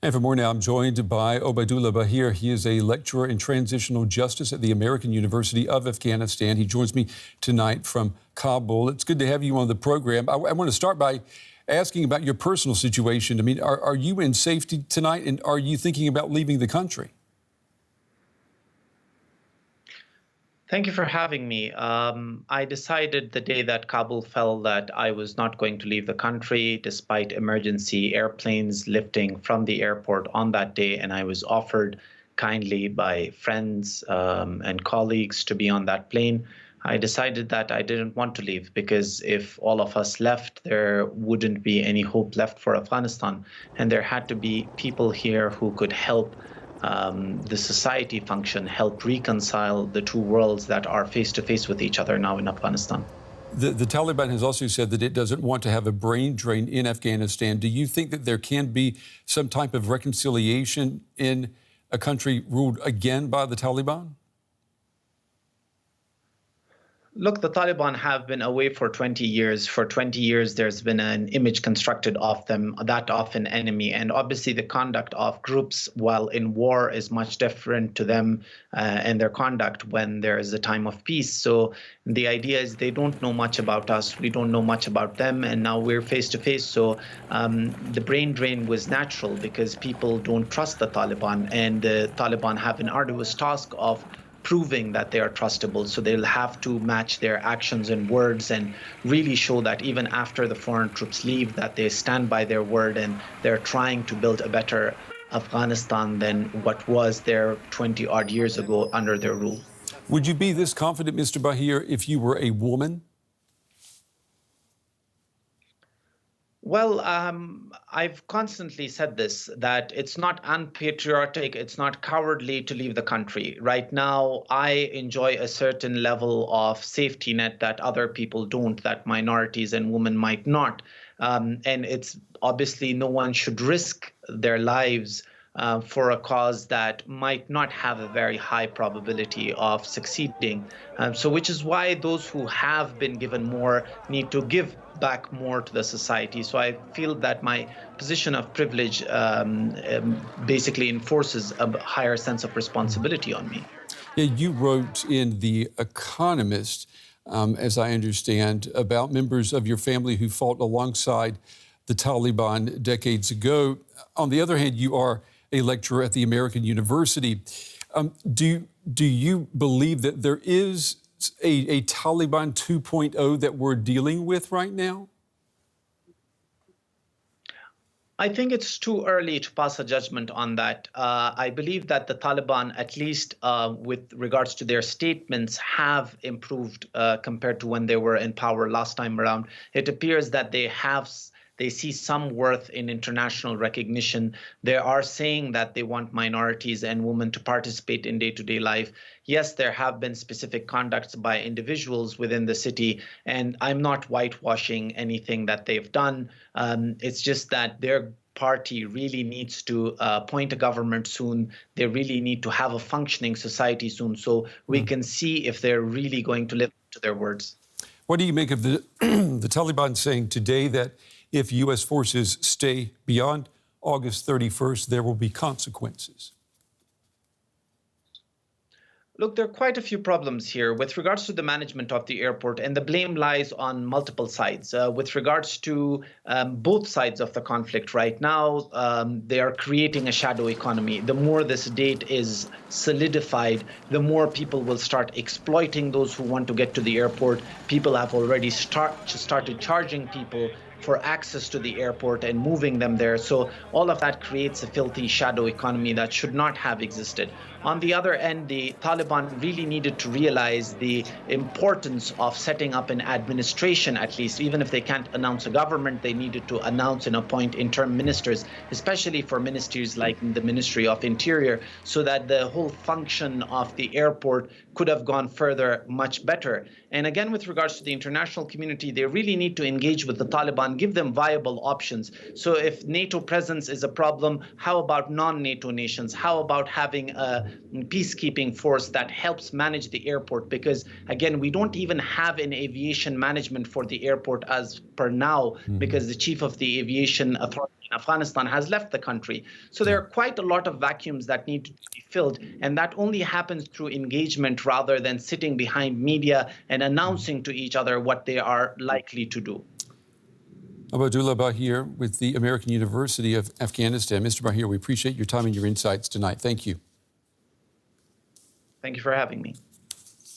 And for more now, I'm joined by Obaidullah Bahir. He is a lecturer in transitional justice at the American University of Afghanistan. He joins me tonight from Kabul. It's good to have you on the program. I want to start by asking about your personal situation. I mean, are you in safety tonight, and are you thinking about leaving the country? Thank you for having me. I decided the day that Kabul fell that I was not going to leave the country despite emergency airplanes lifting from the airport on that day. And I was offered kindly by friends and colleagues to be on that plane. I decided that I didn't want to leave because if all of us left, there wouldn't be any hope left for Afghanistan. And there had to be people here who could help the society function, help reconcile the two worlds that are face to face with each other now in Afghanistan. The Taliban has also said that it doesn't want to have a brain drain in Afghanistan. Do you think that there can be some type of reconciliation in a country ruled again by the Taliban? Look, the Taliban have been away for 20 years. For 20 years, there's been an image constructed of them, that of an enemy. And obviously, the conduct of groups while in war is much different to them and their conduct when there is a time of peace. So the idea is they don't know much about us. We don't know much about them. And now we're face to face. So the brain drain was natural because people don't trust the Taliban. And the Taliban have an arduous task of proving that they are trustable. So they'll have to match their actions and words and really show that even after the foreign troops leave, that they stand by their word and they're trying to build a better Afghanistan than what was there 20 odd years ago under their rule. Would you be this confident, Mr. Bahir, if you were a woman? Well, I've constantly said this, that it's not unpatriotic, it's not cowardly to leave the country. Right now, I enjoy a certain level of safety net that other people don't, that minorities and women might not. And it's obviously no one should risk their lives for a cause that might not have a very high probability of succeeding. So which is why those who have been given more need to give back more to the society. So I feel that my position of privilege basically enforces a higher sense of responsibility on me. Yeah, you wrote in The Economist, as I understand, about members of your family who fought alongside the Taliban decades ago. On the other hand, you are a lecturer at the American University. Do you believe that there is a Taliban 2.0 that we're dealing with right now? I think it's too early to pass a judgment on that. I believe that the Taliban, at least with regards to their statements, have improved compared to when they were in power last time around. It appears that they see some worth in international recognition. They are saying that they want minorities and women to participate in day-to-day life. Yes, there have been specific conducts by individuals within the city, and I'm not whitewashing anything that they've done. It's just that their party really needs to appoint a government soon. They really need to have a functioning society soon, so we can see if they're really going to live up to their words. What do you make of the Taliban saying today that if U.S. forces stay beyond August 31st, there will be consequences? Look, there are quite a few problems here with regards to the management of the airport, and the blame lies on multiple sides. With regards to both sides of the conflict right now, they are creating a shadow economy. The more this date is solidified, the more people will start exploiting those who want to get to the airport. People have already started charging people for access to the airport and moving them there. So all of that creates a filthy shadow economy that should not have existed. On the other end, the Taliban really needed to realize the importance of setting up an administration, at least. Even if they can't announce a government, they needed to announce and appoint interim ministers, especially for ministries like the Ministry of Interior, so that the whole function of the airport could have gone further much better. And again, with regards to the international community, they really need to engage with the Taliban give them viable options. So if NATO presence is a problem, how about non-NATO nations? How about having a peacekeeping force that helps manage the airport? Because again, we don't even have an aviation management for the airport as per now, because the chief of the aviation authority in Afghanistan has left the country. So there are quite a lot of vacuums that need to be filled, and that only happens through engagement rather than sitting behind media and announcing to each other what they are likely to do. Abdullah Bahir with the American University of Afghanistan. Mr. Bahir, we appreciate your time and your insights tonight. Thank you. Thank you for having me.